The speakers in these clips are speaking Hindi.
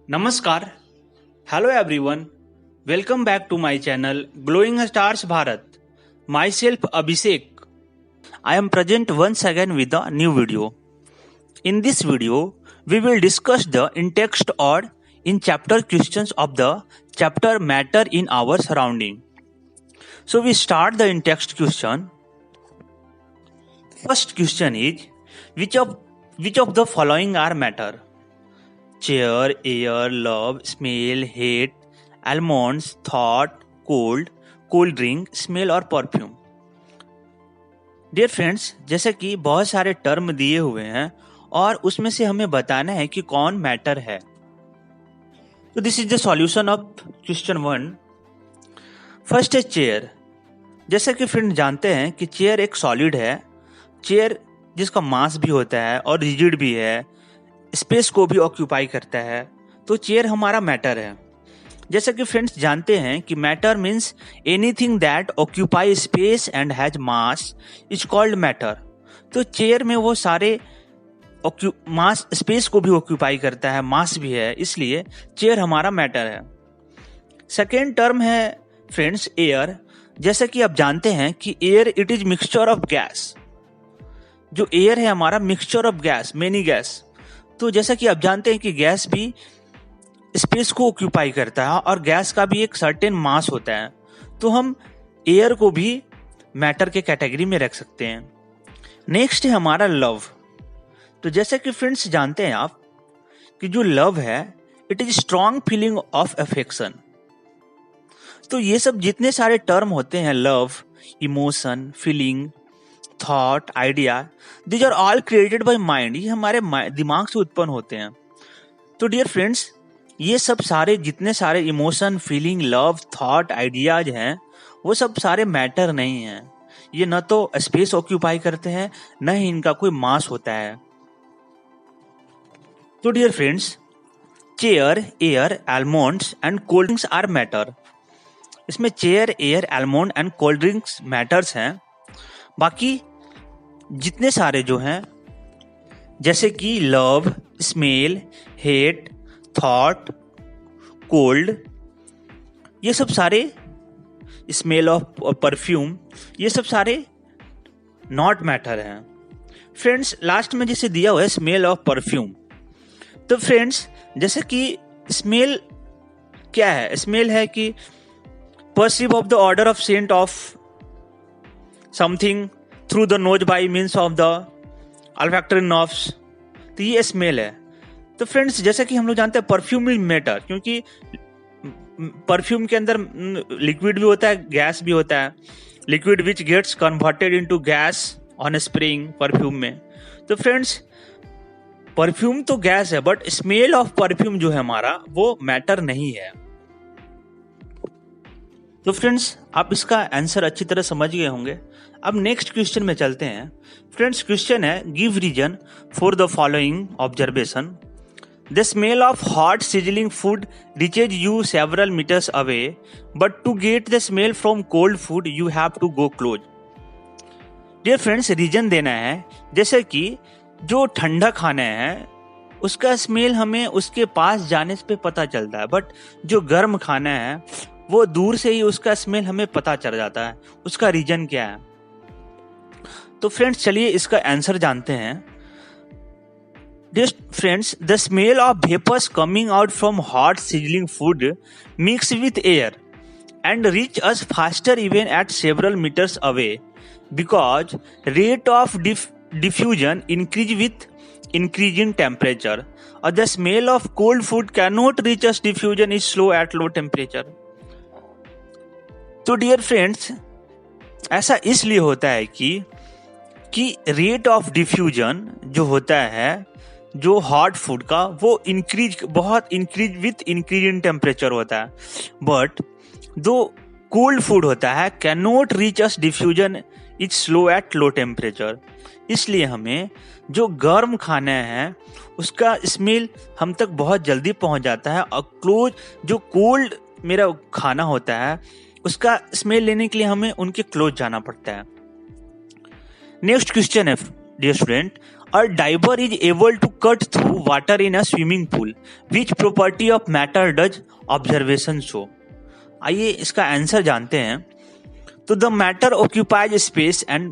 Namaskar. Hello everyone. Welcome back to my channel Glowing Stars Bharat. Myself Abhishek. I am present once again with a new video. In this video, we will discuss the in-text or in-chapter questions of the chapter Matter in Our Surrounding. So we start the in-text question. First question is, which of the following are matter? Chair, air, love, smell, hate, almonds, thought, cold drink, smell और परफ्यूम। डियर फ्रेंड्स, जैसे कि बहुत सारे टर्म दिए हुए हैं और उसमें से हमें बताना है कि कौन मैटर है। तो this is the solution of question 1। First है चेयर। जैसे कि फ्रेंड जानते हैं कि चेयर एक सॉलिड है, चेयर जिसका मास भी होता है और रिजिड भी है, स्पेस को भी ऑक्यूपाई करता है, तो चेयर हमारा मैटर है। जैसे कि फ्रेंड्स जानते हैं कि matter means anything that occupy space and has mass is called matter. तो चेयर में वो सारे मास स्पेस को भी ऑक्यूपाई करता है, मास भी है, इसलिए चेयर हमारा मैटर है। सेकेंड टर्म है फ्रेंड्स एयर। जैसे कि आप जानते हैं कि air it is mixture of gas. जो एयर है हमारा mixture of gas, many gas. तो जैसा कि आप जानते हैं कि गैस भी स्पेस को ऑक्यूपाई करता है और गैस का भी एक सर्टेन मास होता है, तो हम एयर को भी मैटर के कैटेगरी में रख सकते हैं। नेक्स्ट है हमारा लव। तो जैसे कि फ्रेंड्स जानते हैं आप कि जो लव है it is strong feeling of affection. तो ये सब जितने सारे टर्म होते हैं, love, emotion, feeling, thought, idea, these are all created by mind. ये हमारे दिमाग से उत्पन्न होते हैं। तो डियर फ्रेंड्स, ये सब सारे जितने सारे emotion, feeling, love, thought, ideas हैं, वो सब सारे मैटर नहीं हैं। ये न तो स्पेस ऑक्यूपाई करते हैं, न ही इनका कोई मास होता है। तो dear friends, chair, air, almonds and cold drinks are matter. इसमें chair, air, almond and cold drinks matters हैं। बाकी जितने सारे जो हैं जैसे कि love, smell, hate, thought, cold, ये सब सारे, स्मेल ऑफ परफ्यूम, ये सब सारे नॉट मैटर हैं। फ्रेंड्स लास्ट में जैसे दिया हुआ है स्मेल ऑफ परफ्यूम। तो फ्रेंड्स जैसे कि स्मेल क्या है? स्मेल है कि perceive of the order of scent of something through the nose by means of the olfactory nerves. तो ये स्मेल है। तो फ्रेंड्स जैसे कि हम लोग जानते हैं परफ्यूम विल मैटर, क्योंकि परफ्यूम के अंदर लिक्विड भी होता है, गैस भी होता है। Liquid which gets converted into gas on spraying perfume में। तो फ्रेंड्स परफ्यूम तो गैस है, बट स्मेल ऑफ परफ्यूम जो है हमारा वो मैटर नहीं है। तो फ्रेंड्स आप इसका आंसर अच्छी तरह समझ गए होंगे। अब नेक्स्ट क्वेश्चन में चलते हैं। फ्रेंड्स क्वेश्चन है, give reason for the following observation. The smell of hot sizzling food reaches you several metres away, but to get the smell from cold food you have to go close. Dear friends reason देना है। जैसे कि जो ठंडा खाना है उसका स्मेल हमें उसके पास जाने पे पता चलता है, बट जो गर्म खाना है वो दूर से ही उसका स्मेल हमें पता चल जाता है। उसका रीजन क्या है? तो फ्रेंड्स चलिए इसका आंसर जानते हैं। Dear friends, the smell of vapours coming out from hot sizzling food mix with air and reach us faster even at several metres away because rate of diffusion increase with increasing temperature, or the smell of cold food cannot reach us diffusion is slow at low temperature। तो डियर फ्रेंड्स ऐसा इसलिए होता है कि रेट ऑफ डिफ्यूजन जो होता है जो हॉट फूड का वो बहुत इंक्रीज विथ इंक्रीजिंग टेम्परेचर होता है, बट जो कोल्ड फूड होता है can not reach us diffusion is slow at low temperature. इसलिए हमें जो गर्म खाना है उसका स्मेल हम तक बहुत जल्दी पहुंच जाता है, और जो कोल्ड मेरा खाना होता है उसका स्मेल लेने के लिए हमें उनके क्लोज जाना पड़ता है। नेक्स्ट क्वेश्चन है dear student, A diver is able to cut through water in a swimming pool. Which property of matter does observation show? आइए इसका आंसर जानते हैं। तो the matter occupies space and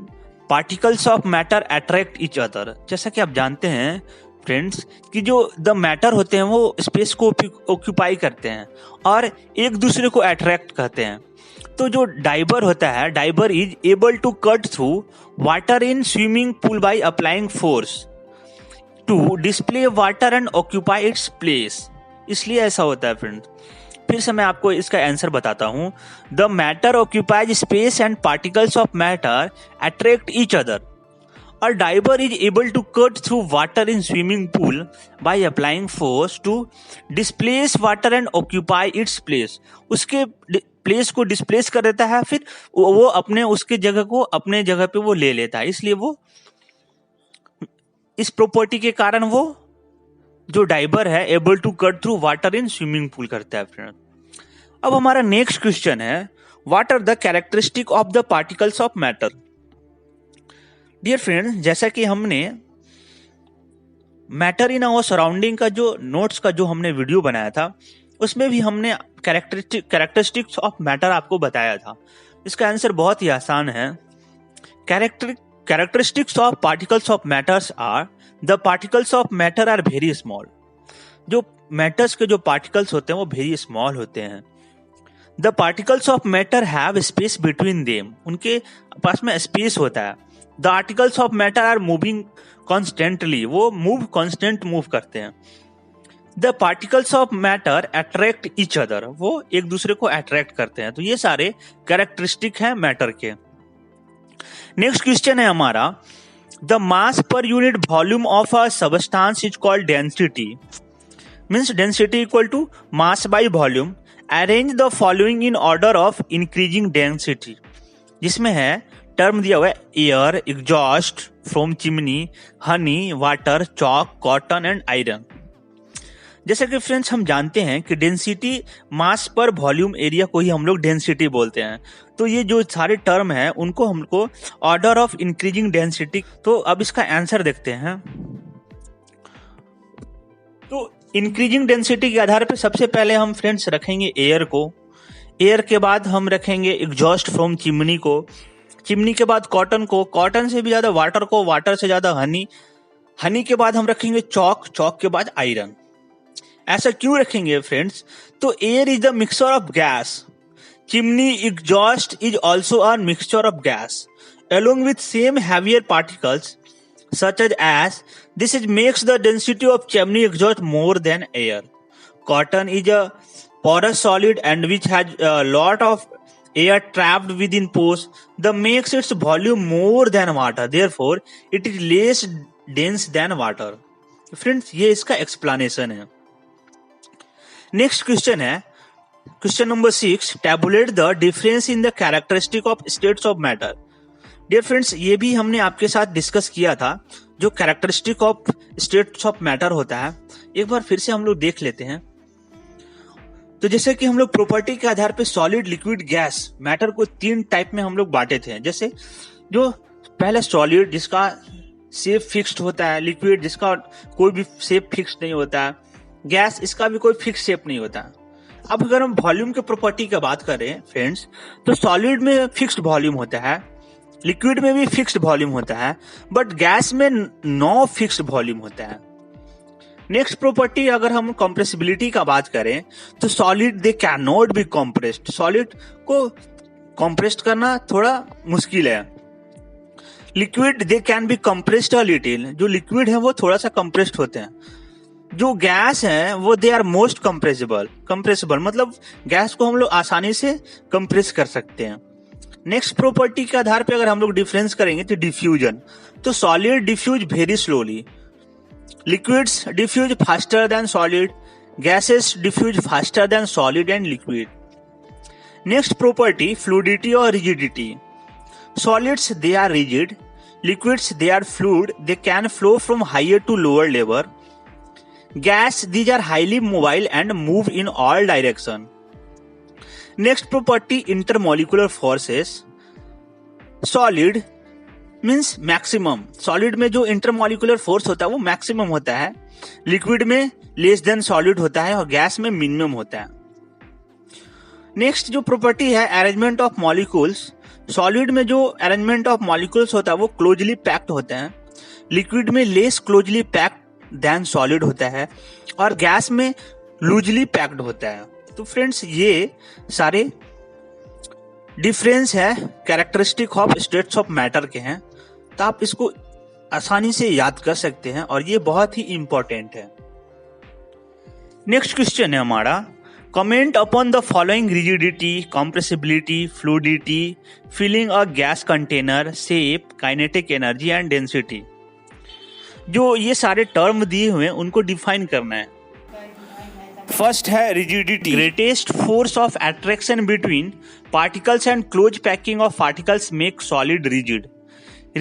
particles of matter attract each other. जैसा कि आप जानते हैं फ्रेंड्स कि जो द मैटर होते हैं वो स्पेस को ऑक्यूपाई करते हैं और एक दूसरे को अट्रैक्ट करते हैं। तो जो डाइवर होता है, diver is able to cut through water in swimming pool by applying force to display water and occupy its place. इसलिए ऐसा होता है फ्रेंड्स। फिर से मैं आपको इसका आंसर बताता हूं। The matter occupies space and particles of matter attract each other. A diver is able to cut through water in swimming pool by applying force to displace water and occupy its place. उसके प्लेस को डिस्प्लेस कर देता है, फिर वो अपने उसके जगह को अपने जगह पे वो ले लेता है। इसलिए वो इस प्रॉपर्टी के कारण वो जो डाइवर है able to cut through water in swimming pool करता है फ्रेंड। अब हमारा नेक्स्ट क्वेश्चन है, what are the characteristic of the particles of matter. Dear friends, जैसा कि हमने मैटर इन आवर सराउंडिंग का जो नोट्स का जो हमने वीडियो बनाया था उसमें भी हमने कैरेक्टरिस्टिक्स ऑफ मैटर आपको बताया था। इसका आंसर बहुत ही आसान है। Characteristics of particles of matters are the particles of matter are very small. जो मैटर्स के जो पार्टिकल्स होते हैं वो वेरी स्मॉल होते हैं। The particles of matter have space between them. उनके पास में स्पेस होता है। The articles of matter are moving constantly. वो कॉन्स्टेंट मूव करते हैं। The particles of matter attract each other. वो एक दूसरे को अट्रैक्ट करते हैं। तो ये सारे कैरेक्टरिस्टिक हैं मैटर के। नेक्स्ट क्वेश्चन है हमारा, the mass per unit volume of a substance is called density. Means density equal to mass by volume. Arrange the following in order of increasing density. जिसमें है टर्म दिया हुआ है air, exhaust from chimney, honey, water, chalk, cotton and iron. जैसे कि फ्रेंड्स हम जानते हैं कि डेंसिटी मास पर वॉल्यूम एरिया को ही हम लोग डेंसिटी बोलते हैं। तो ये जो सारे टर्म हैं उनको हमको ऑर्डर ऑफ इंक्रीजिंग डेंसिटी। तो अब इसका आंसर देखते हैं। तो इंक्रीजिंग डेंसिटी के आधार पर सबसे पहले हम फ्रेंड्स रखेंगे एयर को। एयर के बाद हम रखेंगे एग्जॉस्ट फ्रॉम चिमनी को। चिमनी के बाद कॉटन को। कॉटन से भी ज्यादा वाटर को। वाटर से ज्यादा हनी। हनी के बाद हम रखेंगे चॉक। चॉक के बाद आयरन। ऐसा क्यों रखेंगे फ्रेंड्स? तो air is the mixture of gas. Chimney exhaust is also a mixture of gas along with same heavier particles such as this is makes the density of chimney exhaust more than air. Cotton is a porous solid and which has a lot of air trapped within pores that makes its volume more than water, therefore it is less dense than water. Friends, ये इसका explanation है। नेक्स्ट क्वेश्चन है question number 6, tabulate the difference in the characteristic of states of matter. Dear friends, ये भी हमने आपके साथ डिस्कस किया था जो characteristic of states of matter होता है। एक बार फिर से हम लोग देख लेते हैं। तो जैसे कि हम लोग प्रॉपर्टी के आधार पे सॉलिड, लिक्विड, गैस, मैटर को 3 टाइप में हम लोग बांटे थे। जैसे जो पहले सॉलिड जिसका शेप फिक्स्ड होता है, लिक्विड जिसका कोई भी शेप फिक्स्ड नहीं होता है, गैस इसका भी कोई फिक्स शेप नहीं होता है। अब अगर हम वॉल्यूम के प्रॉपर्टी की बात करें फ्रेंड्स, तो सॉलिड में फिक्स्ड वॉल्यूम होता है, लिक्विड में भी फिक्स्ड वॉल्यूम होता है, बट गैस में नो फिक्स्ड वॉल्यूम होता है। नेक्स्ट प्रॉपर्टी अगर हम कंप्रेसिबिलिटी का बात करें तो solid they can not be compressed. Solid को कंप्रेस्ड करना थोड़ा मुश्किल है। Liquid they can be compressed a little. जो लिक्विड है वो थोड़ा सा कंप्रेस्ड होते हैं। जो गैस है वो दे आर मोस्ट कंप्रेसिबल मतलब गैस को हम लोग आसानी से कंप्रेस कर सकते हैं। नेक्स्ट प्रॉपर्टी के आधार पे अगर हम लोग डिफरेंस करेंगे तो डिफ्यूजन, तो solid diffuse very slowly, liquids diffuse faster than solid, gases diffuse faster than solid and liquid. Next property fluidity और rigidity. Solids they are rigid, liquids they are fluid, they can flow from higher to lower level. Gas, these are highly mobile and move in all direction. Next property, intermolecular forces. Solid means maximum, solid में जो इंटरमॉलिकुलर फोर्स होता है वो मैक्सिमम होता है, लिक्विड में लेस देन सॉलिड होता है और गैस में मिनिमम होता है। नेक्स्ट जो प्रॉपर्टी है अरेंजमेंट ऑफ मॉलिक्यूल्स, सॉलिड में जो अरेंजमेंट ऑफ मॉलिक्यूल्स होता है वो क्लोजली पैक्ड होते हैं, लिक्विड में less closely packed than solid होता है और गैस में लूजली पैक्ड होता है। तो फ्रेंड्स ये सारे डिफरेंस है characteristic of states of matter के हैं, तो आप इसको आसानी से याद कर सकते हैं और ये बहुत ही इंपॉर्टेंट है। नेक्स्ट क्वेश्चन है हमारा, comment upon the following rigidity, compressibility, fluidity, filling a gas container, shape, kinetic energy and density. जो ये सारे टर्म दिए हुए हैं उनको डिफाइन करना है। फर्स्ट है rigidity, greatest force of attraction between particles and close packing of particles make solid rigid.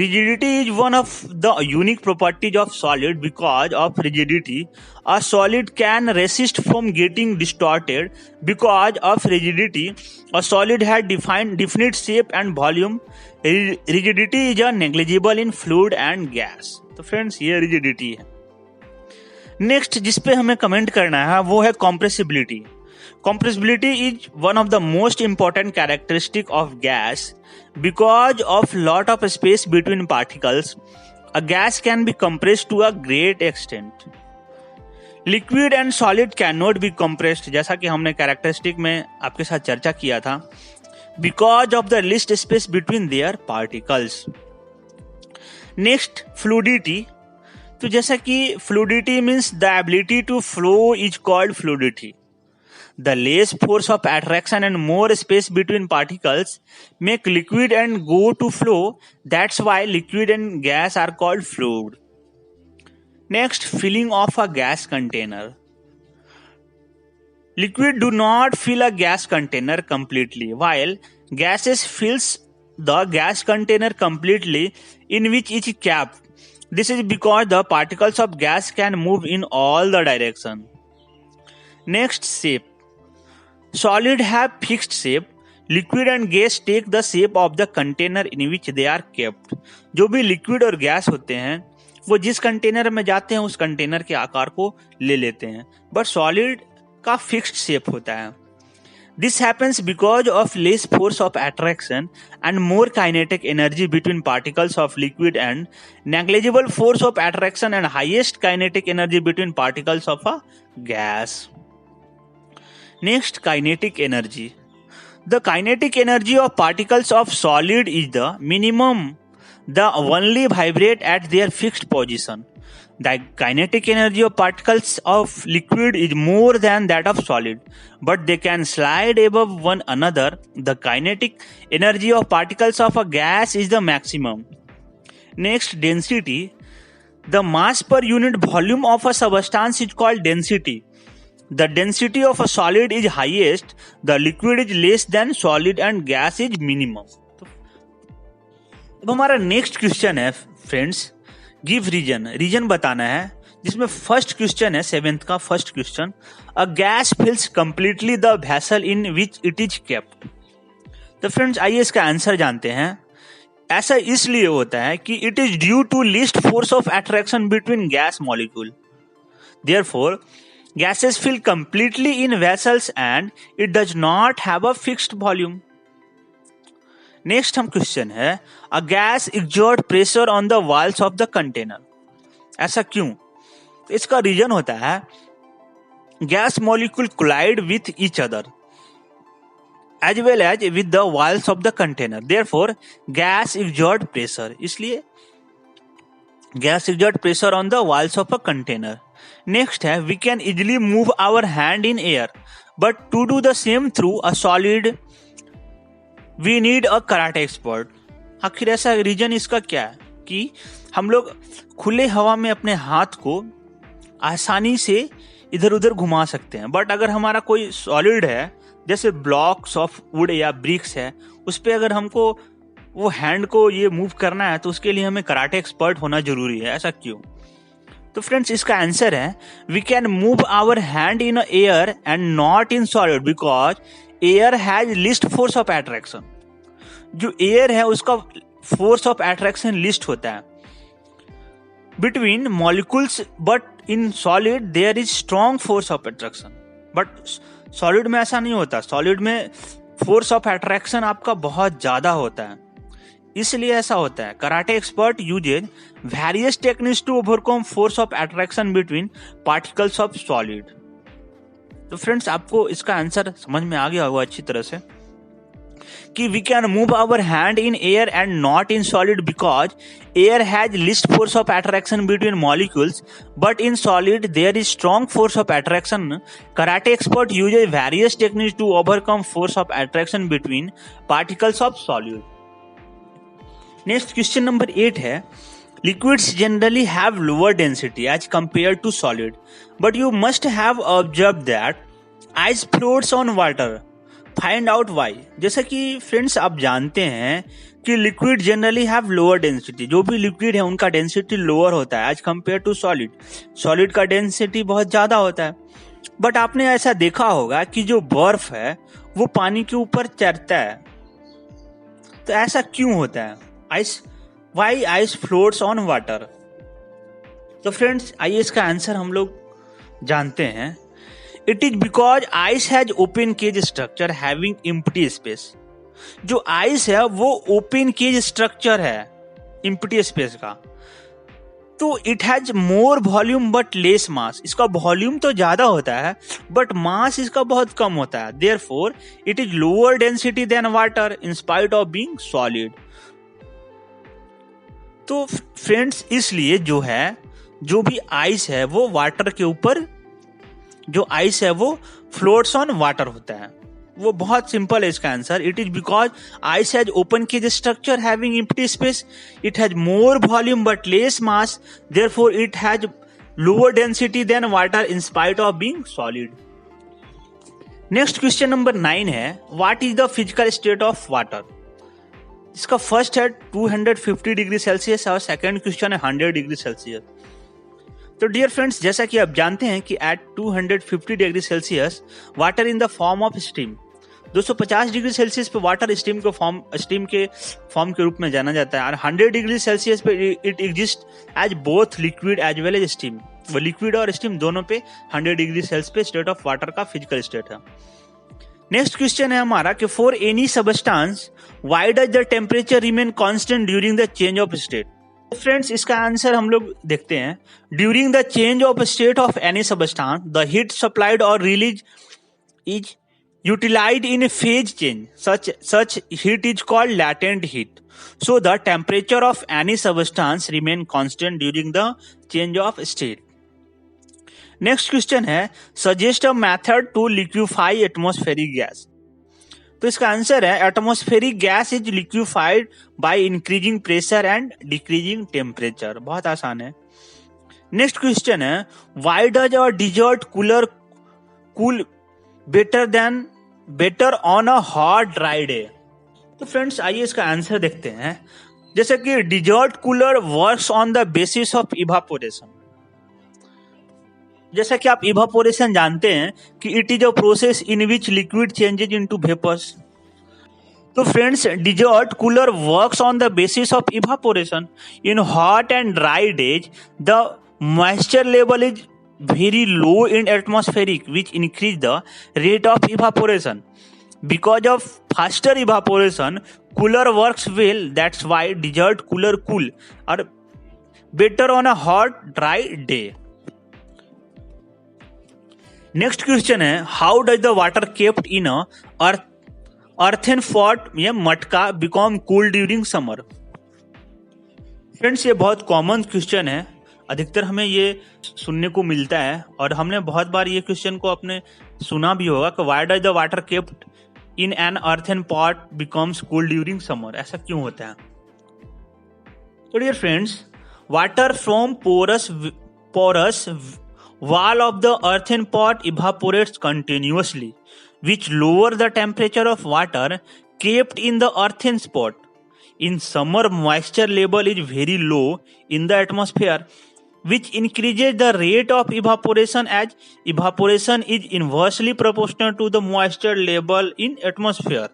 Rigidity is one of the unique properties of solid. Because of rigidity, a solid can resist from getting distorted. Because of rigidity, a solid has definite shape and volume. Rigidity is negligible in fluid and gas. तो फ्रेंड्स ये rigidity है। नेक्स्ट जिसपे हमें कमेंट करना है वो है compressibility. Compressibility is one of the most important characteristic of gas. Because of lot of space between particles, a gas can be compressed to a great extent. Liquid and solid cannot be compressed, जैसा कि हमने characteristic में आपके साथ चर्चा किया था, because of the least space between their particles. Next, fluidity. तो जैसा कि fluidity means the ability to flow is called fluidity. The less force of attraction and more space between particles make liquid and go to flow. That's why liquid and gas are called fluid. Next, filling of a gas container. Liquid do not fill a gas container completely, while gases fills the gas container completely in which is kept. This is because the particles of gas can move in all the direction. Next, shape. Solid have fixed shape. Liquid and gas take the shape of the container in which they are kept. जो भी लिक्विड और गैस होते हैं वो जिस कंटेनर में जाते हैं उस कंटेनर के आकार को ले लेते हैं, बट सॉलिड का फिक्स्ड शेप होता है। This happens because of less force of attraction and more kinetic energy between particles of liquid and negligible force of attraction and highest kinetic energy between particles of a gas. Next, kinetic energy. The kinetic energy of particles of solid is the minimum. They only vibrate at their fixed position. The kinetic energy of particles of liquid is more than that of solid, but they can slide above one another. The kinetic energy of particles of a gas is the maximum. Next, density. The mass per unit volume of a substance is called density. The density of a solid is highest, the liquid is less than solid and gas is minimum. अब हमारा नेक्स्ट क्वेश्चन है फ्रेंड्स, गिव रीजन, रीजन बताना है, जिसमें फर्स्ट क्वेश्चन है 7th का first question, a gas fills completely the vessel in which it is kept. तो फ्रेंड्स आइए इसका आंसर जानते हैं। ऐसा इसलिए होता है कि it is due to least force of attraction between gas molecule, therefore gases fill completely in vessels and it does not have a fixed volume. Next हम क्वेश्चन है, a gas exert pressure on the walls of the container. ऐसा क्यों? इसका रीजन होता है gas molecule collide with each other as well as with the walls of the container. Therefore, gas exert pressure. इसलिए gas exert pressure on the walls of a container. Next है, we can easily move our hand in air, but to do the same through a solid, we need a karate expert. आखिर ऐसा रीजन इसका क्या है कि हम लोग खुले हवा में अपने हाथ को आसानी से इधर उधर घुमा सकते हैं, बट अगर हमारा कोई सॉलिड है जैसे ब्लॉक्स ऑफ वुड या ब्रिक्स है, उस पर अगर हमको वो हैंड को ये मूव करना है तो उसके लिए हमें कराटे एक्सपर्ट होना जरूरी है। ऐसा क्यों? तो फ्रेंड्स इसका आंसर है, we can move our hand in air and not in solid because air has least force of attraction. जो एयर है उसका फोर्स ऑफ अट्रैक्शन लिस्ट होता है between molecules, but in solid there is strong force of attraction. But solid में ऐसा नहीं होता, सॉलिड में फोर्स ऑफ अट्रैक्शन आपका बहुत ज्यादा होता है, इसलिए ऐसा होता है। Karate expert uses various techniques to overcome force of attraction between particles of solid. तो फ्रेंड्स, आपको इसका आंसर समझ में आ गया होगा अच्छी तरह से कि we can move our hand in air and not in solid because air has least force of attraction between molecules, but in solid there is strong force of attraction. Karate expert uses various techniques to overcome force of attraction between particles of solid. Next question number 8 है, liquids generally have lower density as compared to solid, but you must have observed that ice floats on water. Find out why. जैसा कि फ्रेंड्स आप जानते हैं कि liquid generally have lower density, जो भी लिक्विड है उनका डेंसिटी लोअर होता है as compare to solid. Solid का डेंसिटी बहुत ज्यादा होता है, बट आपने ऐसा देखा होगा कि जो बर्फ है वो पानी के ऊपर चढ़ता है। तो ऐसा क्यों होता है? Why ice floats on water? तो फ्रेंड्स, आइए इसका आंसर हम लोग जानते हैं। It is because ice has open cage structure having empty space. जो आइस है वो ओपन केज स्ट्रक्चर है एम्प्टी स्पेस का, तो it has more volume but less mass. इसका वॉल्यूम तो ज्यादा होता है बट मास इसका बहुत कम होता है। Therefore it is lower density than water in spite of being solid. तो फ्रेंड्स, इसलिए जो भी आइस है वो वाटर के ऊपर, जो आइस है वो फ्लोट्स ऑन वाटर होता है। वो बहुत सिंपल है इसका answer. It is because ice has open cage structure having empty space, it has more volume but less mass, therefore it has lower density than water in spite of being solid. Next question number 9 है, what is the physical state of water? इसका फर्स्ट है 250 डिग्री सेल्सियस और सेकंड क्वेश्चन है 100 डिग्री सेल्सियस। तो डियर फ्रेंड्स, जैसा कि आप जानते हैं कि eight 250 degree Celsius water in the form of steam, 250 degree Celsius पे वाटर स्टीम के फॉर्म के रूप में जाना जाता है, और 100 डिग्री सेल्सियस पे it exist as both liquid as well as steam. वो लिक्विड और स्टीम दोनों पे 100 डिग्री सेल्सियस पे स्टेट ऑफ वाटर का फिजिकल स्टेट है। नेक्स्ट क्वेश्चन है हमारा कि for any substance why does the temperature remain constant during the change of state? Friends, इसका आंसर हम लोग देखते हैं। During the change of state of any substance the heat supplied और release is utilised in phase change, such heat is called latent heat. So the temperature of any substance remain constant during the change of state. Next question है, suggest a method to liquefy atmospheric gas. तो इसका आंसर है, atmospheric gas is liquefied by increasing pressure and decreasing temperature. बहुत आसान है। नेक्स्ट क्वेश्चन है, why does a desert cooler cool better on a hot dry day? तो फ्रेंड्स, आइए इसका आंसर देखते हैं। जैसे कि desert cooler works on the basis of evaporation. जैसा कि आप इवापोरेशन जानते हैं कि it is a process in which liquid changes into vapours. तो friends, desert cooler works on the basis of evaporation. In hot and dry days the moisture level is very low in atmospheric, which increase the rate of evaporation. Because of faster evaporation, cooler works well. That's why desert cooler cool are better on a hot dry day. Next question है, how does the water kept in a earthen pot या मटका become cool during summer? Friends, ये बहुत कॉमन क्वेश्चन है, अधिकतर हमें ये सुनने को मिलता है और हमने बहुत बार ये क्वेश्चन को अपने सुना भी होगा कि why does the water kept in an earthen pot becomes cool during summer? ऐसा क्यों होता है? तो dear friends, water from porous wall of the earthen pot evaporates continuously, which lower the temperature of water kept in the earthen pot. In summer, moisture level is very low in the atmosphere, which increases the rate of evaporation as evaporation is inversely proportional to the moisture level in atmosphere.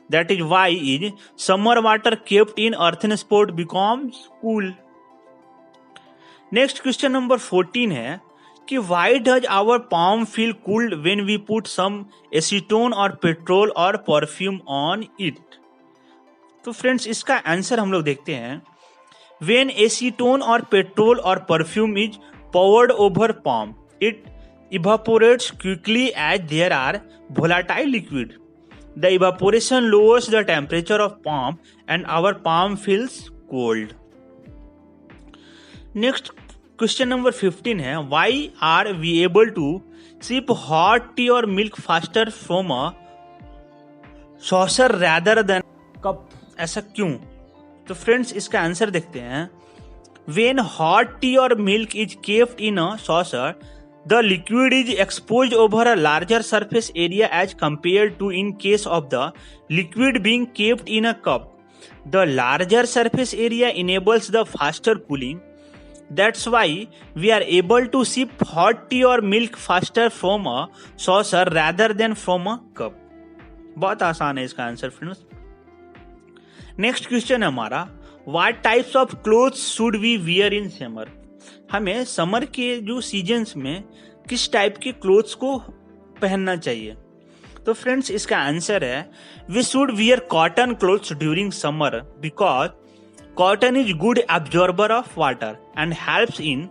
That is why is summer water kept in earthen spot becomes cool. Next question number 14 है कि why does our palm feel cooled when we put some acetone or petrol or perfume on it? तो फ्रेंड्स इसका आंसर हम लोग देखते हैं. When acetone or petrol or perfume is poured over palm, it evaporates quickly as there are volatile liquid. The evaporation lowers the temperature of palm and our palm feels cold. Next question number 15 है why are we able to sip hot tea or milk faster from a saucer rather than cup? ऐसा क्यों? तो फ्रेंड्स इसका आंसर देखते हैं. When hot tea or milk is kept in a saucer, the liquid is exposed over a larger surface area as compared to in case of the liquid being kept in a cup. The larger surface area enables the faster cooling. That's why we are able to sip hot tea or milk faster from a saucer rather than from a cup. बहुत आसान है इसका आंसर फ्रेंड्स. नेक्स्ट क्वेश्चन है हमारा what types of clothes should we wear in summer. हमें समर के जो सीजन्स में किस टाइप के क्लोथ्स को पहनना चाहिए. तो फ्रेंड्स इसका आंसर है we should wear cotton clothes during summer because cotton is good absorber of water and helps in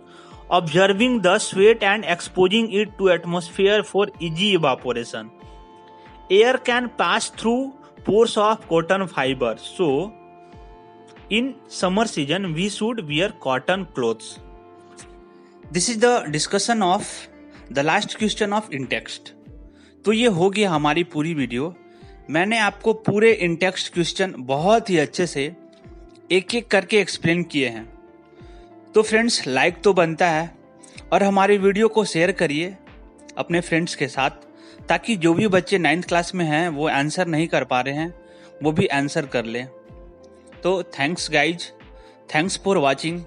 observing the sweat and exposing it to atmosphere for easy evaporation. Air can pass through pores of cotton fiber, so in summer season we should wear cotton clothes. This is the discussion of the last question of in-text. तो ये हो गया हमारी पूरी वीडियो. मैंने आपको पूरे in-text क्वेश्चन बहुत ही अच्छे से एक एक करके एक्सप्लेन किए हैं. तो फ्रेंड्स लाइक तो बनता है और हमारी वीडियो को शेयर करिए अपने फ्रेंड्स के साथ ताकि जो भी बच्चे 9th क्लास में हैं वो आंसर नहीं कर पा रहे हैं वो भी आंसर कर लें. तो thanks guys, thanks for watching.